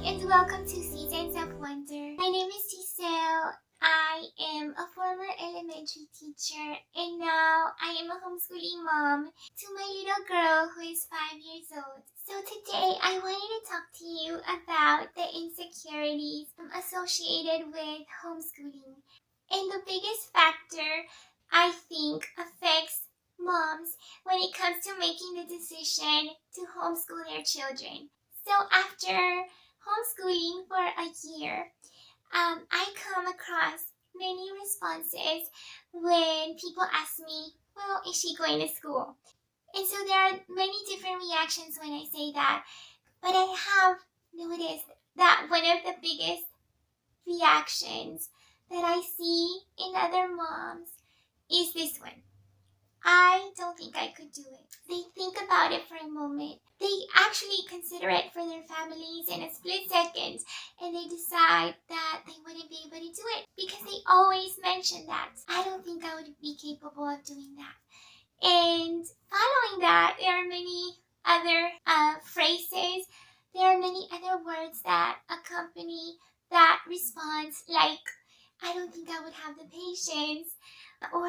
and welcome to Seasons of Wonder. My name is Giselle. I am a former elementary teacher and now I am a homeschooling mom to my little girl who is 5 years old. So today I wanted to talk to you about the insecurities associated with homeschooling. And the biggest factor I think affects moms when it comes to making the decision to homeschool their children. So after homeschooling for a year, I come across many responses when people ask me, well, is she going to school? And so there are many different reactions when I say that, but I have noticed that one of the biggest reactions that I see in other moms is this one. I don't think I could do it. They think about it for a moment. They actually consider it for their families in a split second, and they decide that they wouldn't be able to do it because they always mention that. I don't think I would be capable of doing that. And following that, there are many other phrases. There are many other words that accompany that response, like, I don't think I would have the patience, or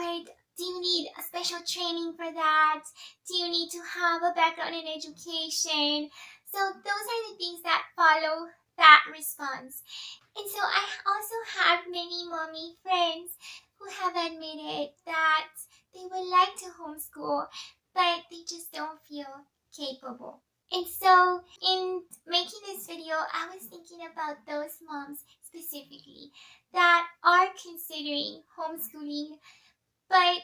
do you need a special training for that? Do you need to have a background in education? So those are the things that follow that response. And so I also have many mommy friends who have admitted that they would like to homeschool, but they just don't feel capable. And so in making this video, I was thinking about those moms specifically that are considering homeschooling but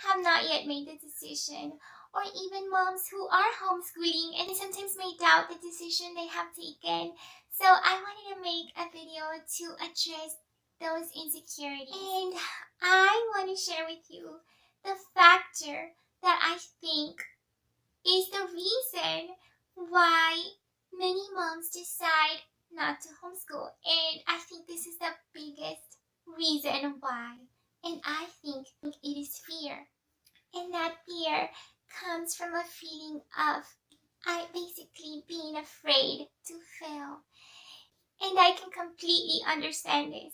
have not yet made the decision, or even moms who are homeschooling and sometimes may doubt the decision they have taken. So I wanted to make a video to address those insecurities. And I want to share with you the factor that I think is the reason why many moms decide not to homeschool. And I think this is the biggest reason why. And I think it is fear. And that fear comes from a feeling of basically being afraid to fail. And I can completely understand this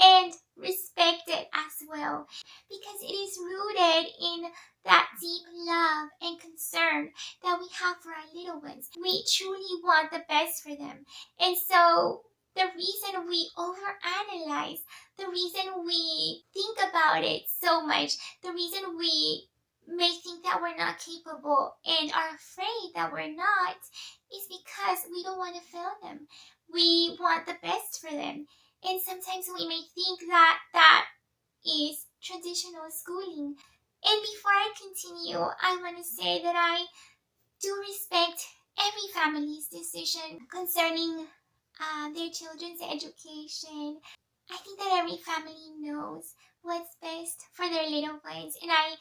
and respect it as well, because it is rooted in that deep love and concern that we have for our little ones. We truly want the best for them. And so the reason we overanalyze, the reason we think about it so much, the reason we may think that we're not capable and are afraid that we're not, is because we don't want to fail them. We want the best for them. And sometimes we may think that that is traditional schooling. And before I continue, I want to say that I do respect every family's decision concerning their children's education. I think that every family knows what's best for their little ones, and I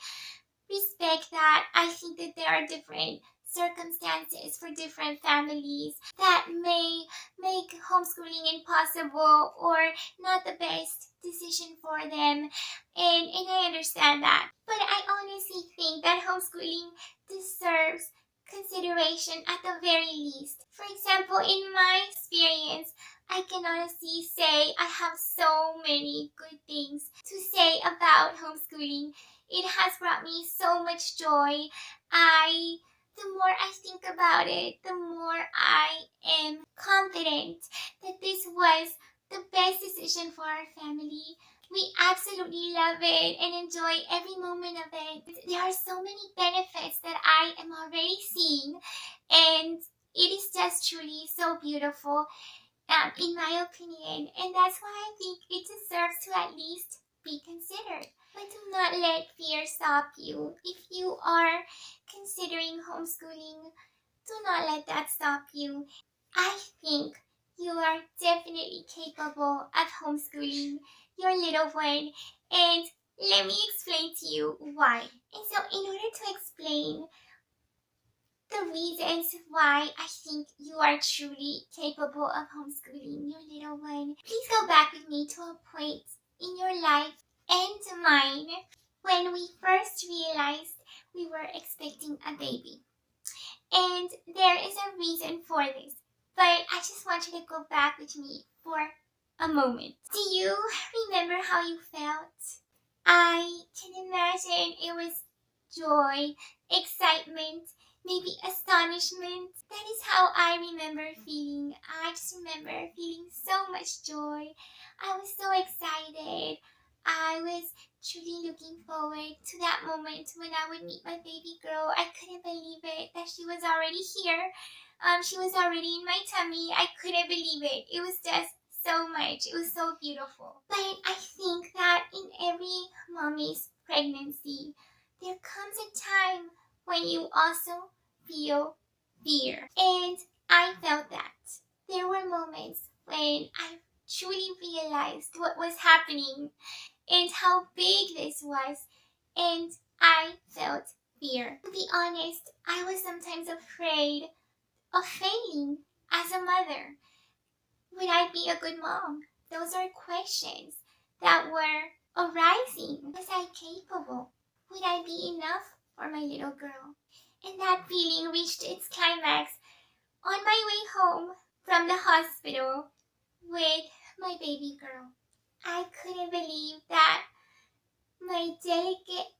respect that. I think that there are different circumstances for different families that may make homeschooling impossible or not the best decision for them, and I understand that. But I honestly think that homeschooling deserves consideration at the very least. For example, in my experience, I can honestly say I have so many good things to say about homeschooling. It has brought me so much joy. The more I think about it, the more I am confident that this was the best decision for our family. We absolutely love it and enjoy every moment of it. There are so many benefits that I am already seeing, and it is just truly so beautiful, in my opinion. And that's why I think it deserves to at least be considered. But do not let fear stop you. If you are considering homeschooling, do not let that stop you. I think you are definitely capable of homeschooling your little one, and let me explain to you why. And so in order to explain the reasons why I think you are truly capable of homeschooling your little one, please go back with me to a point in your life and mine when we first realized we were expecting a baby. And there is a reason for this. But I just want you to go back with me for a moment. Do you remember how you felt? I can imagine it was joy, excitement, maybe astonishment. That is how I remember feeling. I just remember feeling so much joy. I was so excited. I was truly looking forward to that moment when I would meet my baby girl. I couldn't believe it that she was already here. She was already in my tummy. I couldn't believe it. It was just so much. It was so beautiful. But I think that in every mommy's pregnancy, there comes a time when you also feel fear. And I felt that. There were moments when I truly realized what was happening and how big this was. And I felt fear. To be honest, I was sometimes afraid of failing as a mother. Would I be a good mom? Those are questions that were arising. Was I capable? Would I be enough for my little girl? And that feeling reached its climax on my way home from the hospital with my baby girl. I couldn't believe that my delicate,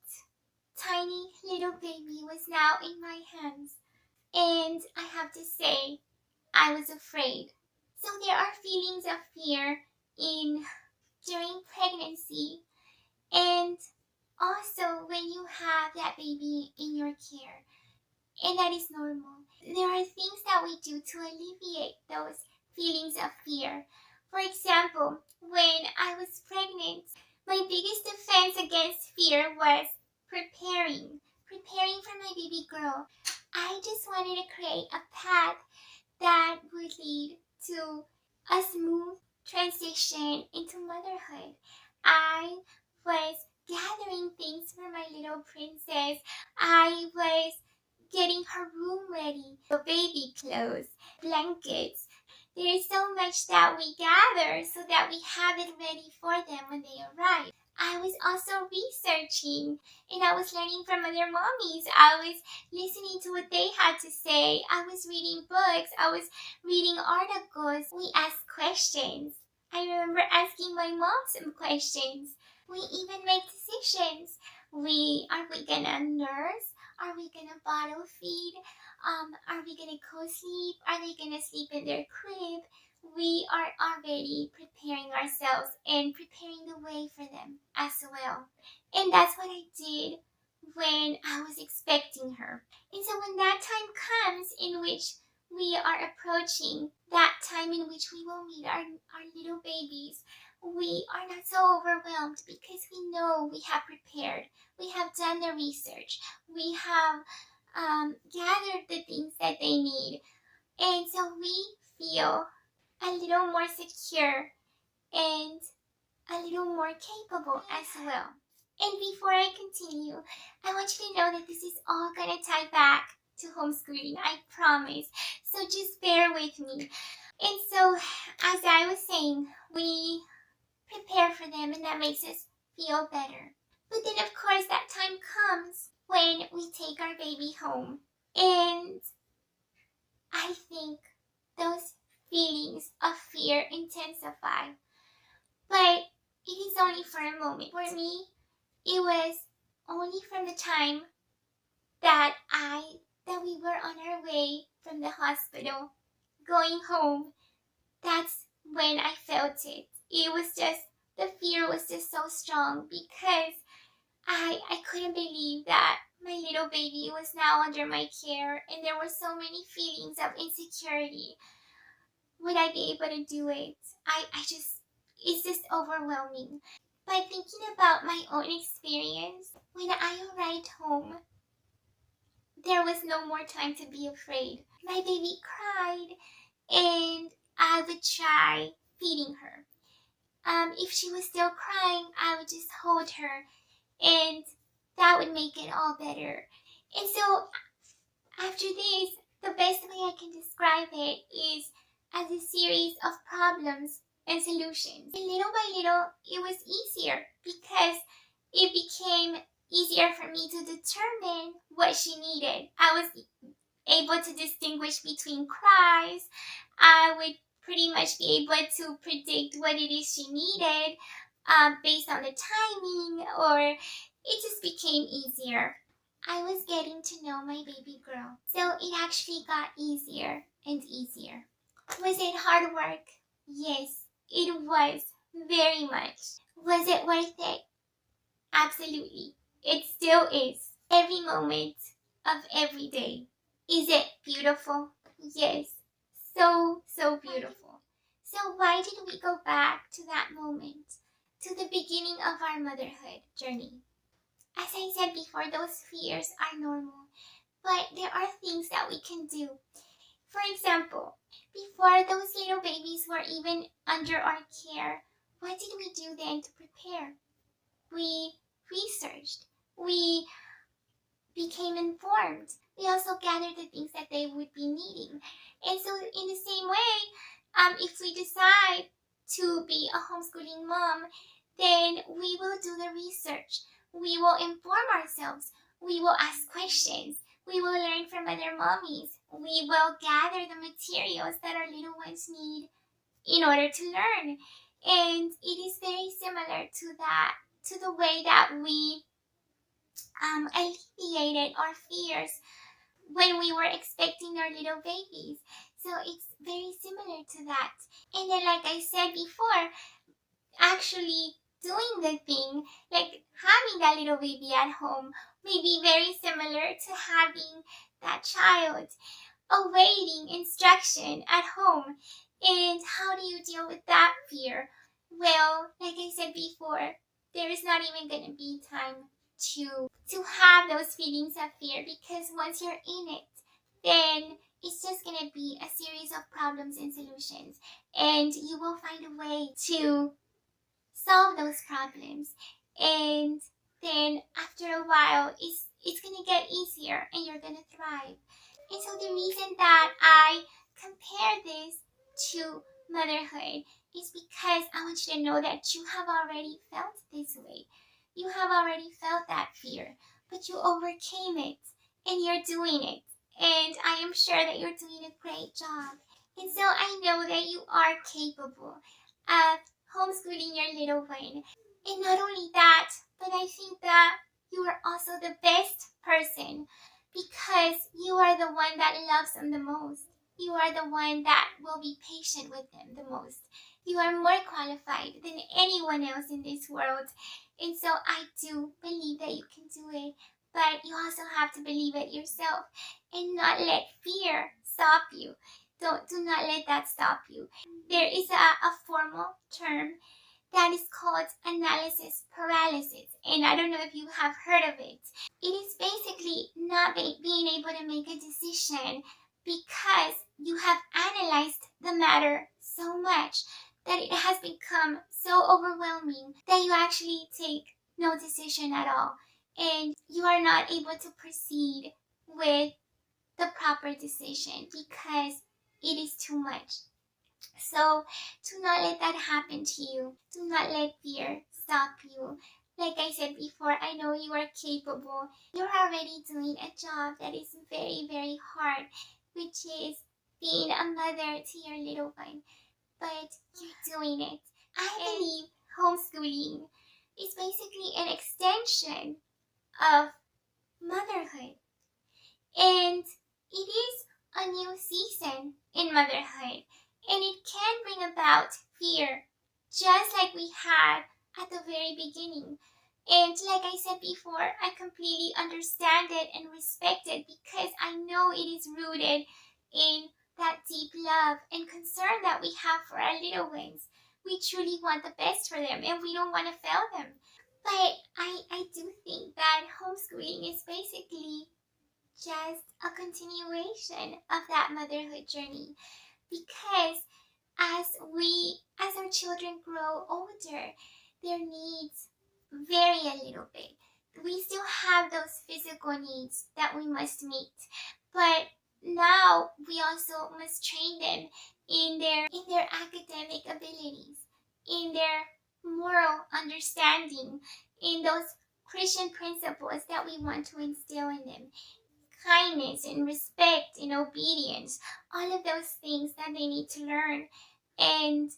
tiny little baby was now in my hands. And I have to say, I was afraid. So there are feelings of fear during pregnancy and also when you have that baby in your care. And that is normal. There are things that we do to alleviate those feelings of fear. For example, when I was pregnant, my biggest defense against fear was preparing for my baby girl. I just wanted to create a path that would lead to a smooth transition into motherhood. I was gathering things for my little princess. I was getting her room ready, the baby clothes, blankets. There is so much that we gather so that we have it ready for them when they arrive. I was also researching and I was learning from other mommies. I was listening to what they had to say. I was reading books. I was reading articles. We asked questions. I remember asking my mom some questions. We even make decisions. Are we gonna nurse? Are we gonna bottle feed? Are we gonna co-sleep? Are they gonna sleep in their crib? We are already preparing ourselves and preparing the way for them as well. And that's what I did when I was expecting her. And so when that time comes in which we are approaching that time in which we will meet our little babies, we are not so overwhelmed because we know we have prepared. We have done the research. We have gathered the things that they need. And so we feel a little more secure and a little more capable as well. And before I continue, I want you to know that this is all going to tie back to homeschooling, I promise. So just bear with me. And so, as I was saying, we prepare for them and that makes us feel better. But then of course that time comes when we take our baby home. And I think those feelings of fear intensify. But it is only for a moment. For me, it was only from the time that we were on our way from the hospital going home. That's when I felt it. It was just, the fear was just so strong because I couldn't believe that my little baby was now under my care and there were so many feelings of insecurity. Would I be able to do it? It's just overwhelming. But thinking about my own experience, when I arrived home, there was no more time to be afraid. My baby cried and I would try feeding her. If she was still crying, I would just hold her and that would make it all better. And so after this, the best way I can describe it is as a series of problems and solutions. And little by little, it was easier because it became easier for me to determine what she needed. I was able to distinguish between cries. I would pretty much be able to predict what it is she needed based on the timing, or it just became easier. I was getting to know my baby girl, so it actually got easier and easier. Was it hard work? Yes, it was, very much. Was it worth it? Absolutely. It still is. Every moment of every day. Is it beautiful? Yes. So, so beautiful. So why did we go back to that moment? To the beginning of our motherhood journey? As I said before, those fears are normal. But there are things that we can do. For example, before those little babies were even under our care, what did we do then to prepare? We researched. We became informed. We also gathered the things that they would be needing. And so in the same way, if we decide to be a homeschooling mom, then we will do the research. We will inform ourselves. We will ask questions. We will learn from other mommies. We will gather the materials that our little ones need in order to learn. And it is very similar to that, to the way that we alleviated our fears when we were expecting our little babies. So it's very similar to that. And then, like I said before, actually doing the thing, like having that little baby at home, may be very similar to having that child awaiting instruction at home. And how do you deal with that fear? Well, like I said before, there is not even going to be time to have those feelings of fear, because once you're in it, then it's just going to be a series of problems and solutions, and you will find a way to solve those problems. And then after a while, it's going to get easier and you're going to thrive. And so the reason that I compare this to motherhood is because I want you to know that you have already felt this way. You have already felt that fear, but you overcame it and you're doing it. And I am sure that you're doing a great job. And so I know that you are capable of homeschooling your little one. And not only that, but I think that you are also the best person, because you are the one that loves them the most. You are the one that will be patient with them the most. You are more qualified than anyone else in this world. And so I do believe that you can do it. But you also have to believe it yourself and not let fear stop you. Do not let that stop you. There is a formal term that is called analysis paralysis, and I don't know if you have heard of it. It is basically not being able to make a decision because you have analyzed the matter so much that it has become so overwhelming that you actually take no decision at all, and you are not able to proceed with the proper decision because it is too much. So do not let that happen to you. Do not let fear stop you. Like I said before, I know you are capable. You're already doing a job that is very, very hard, which is being a mother to your little one. But you're doing it. I believe homeschooling is basically an extension of motherhood. And it is a new season in motherhood. And it can bring about fear, just like we had at the very beginning. And like I said before, I completely understand it and respect it, because I know it is rooted in that deep love and concern that we have for our little ones. We truly want the best for them and we don't want to fail them. But I do think that homeschooling is basically just a continuation of that motherhood journey, because as our children grow older, their needs vary a little bit. We still have those physical needs that we must meet, but now we also must train them in their academic abilities, in their moral understanding, in those Christian principles that we want to instill in them. kindness and respect and obedience, all of those things that they need to learn. And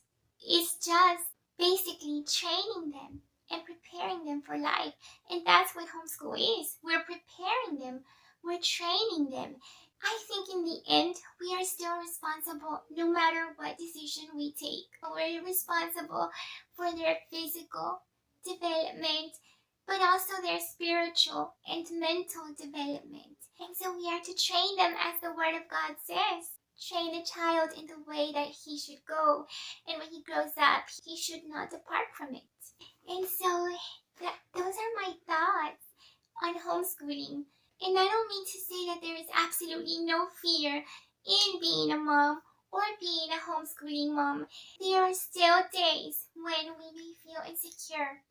it's just basically training them and preparing them for life. And that's what homeschool is. We're preparing them, we're training them. I think in the end, we are still responsible no matter what decision we take. We're responsible for their physical development, but also their spiritual and mental development. And so we are to train them as the Word of God says. Train a child in the way that he should go, and when he grows up, he should not depart from it. And so those are my thoughts on homeschooling. And I don't mean to say that there is absolutely no fear in being a mom or being a homeschooling mom. There are still days when we may feel insecure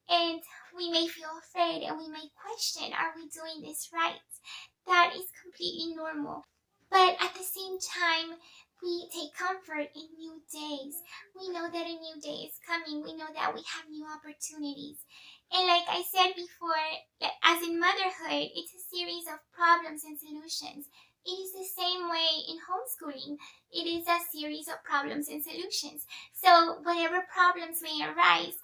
and we may feel afraid and we may question, are we doing this right? That is completely normal. But at the same time, we take comfort in new days. We know that a new day is coming. We know that we have new opportunities. And like I said before, as in motherhood, it's a series of problems and solutions. It is the same way in homeschooling. It is a series of problems and solutions. So whatever problems may arise,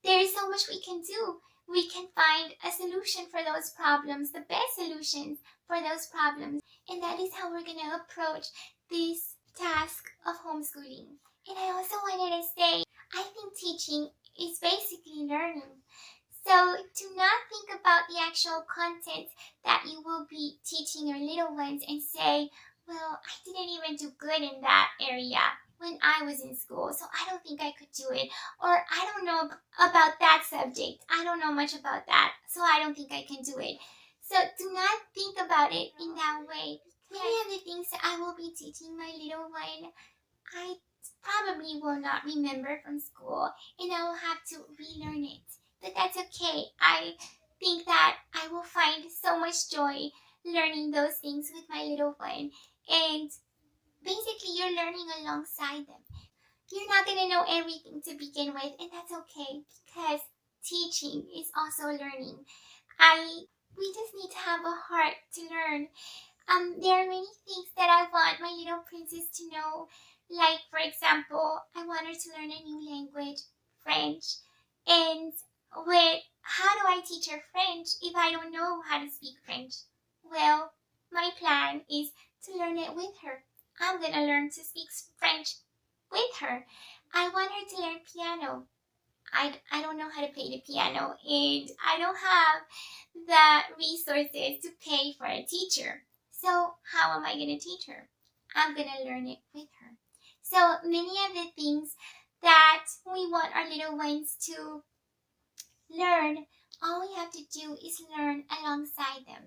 there is so much we can do. We can find a solution for those problems, the best solutions for those problems. And that is how we're going to approach this task of homeschooling. And I also wanted to say, I think teaching is basically learning. So do not think about the actual content that you will be teaching your little ones and say, well, I didn't even do good in that area when I was in school, so I don't think I could do it. Or I don't know about that subject. I don't know much about that, so I don't think I can do it. So do not think about it in that way. Many of the things that I will be teaching my little one, I probably will not remember from school, and I will have to relearn it. But that's okay. I think that I will find so much joy learning those things with my little one. And basically, you're learning alongside them. You're not going to know everything to begin with, and that's okay because teaching is also learning. We just need to have a heart to learn. There are many things that I want my little princess to know. Like, for example, I want her to learn a new language, French. And how do I teach her French if I don't know how to speak French? Well, my plan is to learn it with her. I'm going to learn to speak French with her. I want her to learn piano. I don't know how to play the piano, and I don't have the resources to pay for a teacher. So how am I going to teach her? I'm going to learn it with her. So many of the things that we want our little ones to learn, all we have to do is learn alongside them.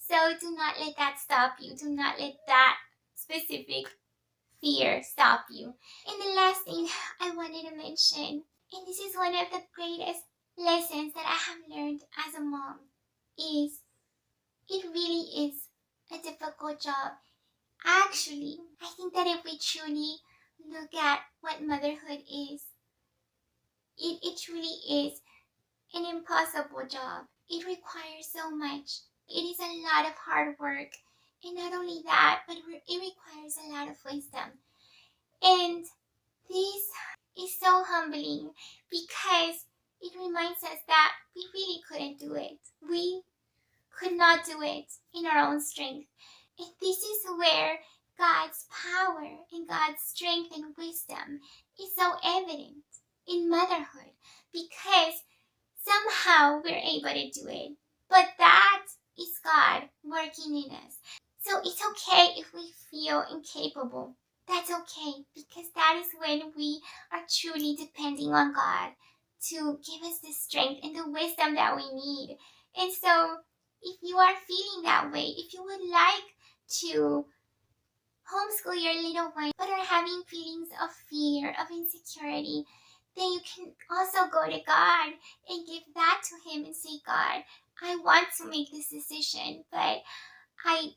So do not let that stop you. Do not let that specific fear stop you. And the last thing I wanted to mention, and this is one of the greatest lessons that I have learned as a mom, is it really is a difficult job. Actually, I think that if we truly look at what motherhood is, it truly is an impossible job. It requires so much. It is a lot of hard work. And not only that, but it requires a lot of wisdom. And this is so humbling because it reminds us that we really couldn't do it. We could not do it in our own strength. And this is where God's power and God's strength and wisdom is so evident in motherhood, because somehow we're able to do it. But that is God working in us. So it's okay if we feel incapable. That's okay, because that is when we are truly depending on God to give us the strength and the wisdom that we need. And so if you are feeling that way, if you would like to homeschool your little one but are having feelings of fear, of insecurity, then you can also go to God and give that to Him and say, God, I want to make this decision, but I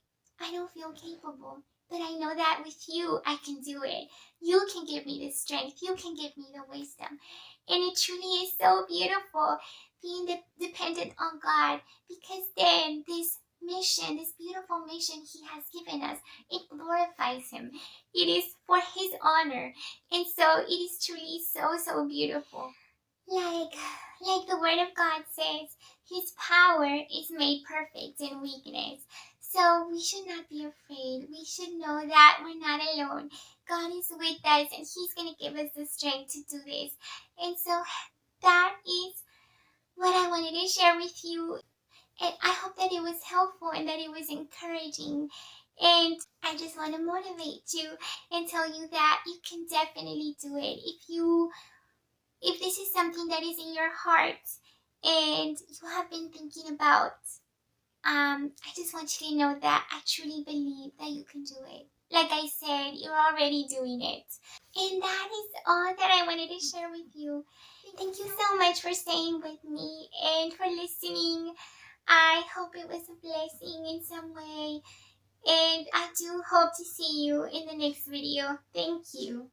don't feel capable. But I know that with you, I can do it. You can give me the strength. You can give me the wisdom. And it truly is so beautiful being dependent on God, because then this mission, this beautiful mission he has given us, it glorifies him. It is for his honor. And so it is truly so beautiful. Like the word of God says, his power is made perfect in weakness. So we should not be afraid. We should know that we're not alone. God is with us and he's going to give us the strength to do this. And so that is what I wanted to share with you. And I hope that it was helpful and that it was encouraging. And I just want to motivate you and tell you that you can definitely do it. If this is something that is in your heart and you have been thinking about, I just want you to know that I truly believe that you can do it. Like I said, you're already doing it. And that is all that I wanted to share with you. Thank you so much for staying with me and for listening. I hope it was a blessing in some way. And I do hope to see you in the next video. Thank you.